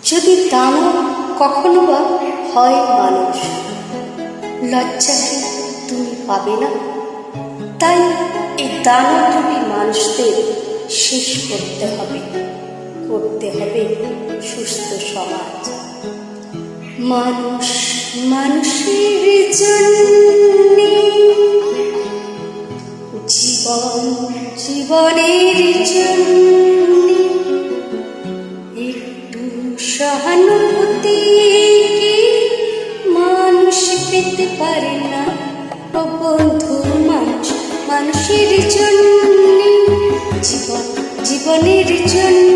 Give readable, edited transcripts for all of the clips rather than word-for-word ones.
যদি দানব কখনো বা হয় মানুষ, লজ্জাকে তুমি পাবে না। তাই এই দানবরূপী মানুষদের শেষ করতে হবে সুস্থ সমাজ। মানুষ মানুষের জন্য, জীবন জীবনের জন্য, একটু সহানুভূতি মানুষ পেতে পারে না। ও বন্ধু, মানুষ মানুষের জন্য, জীবন জীবনের জন্য,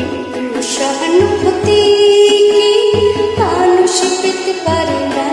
একটু সহানুভূতি মানুষ পেতে পারে না।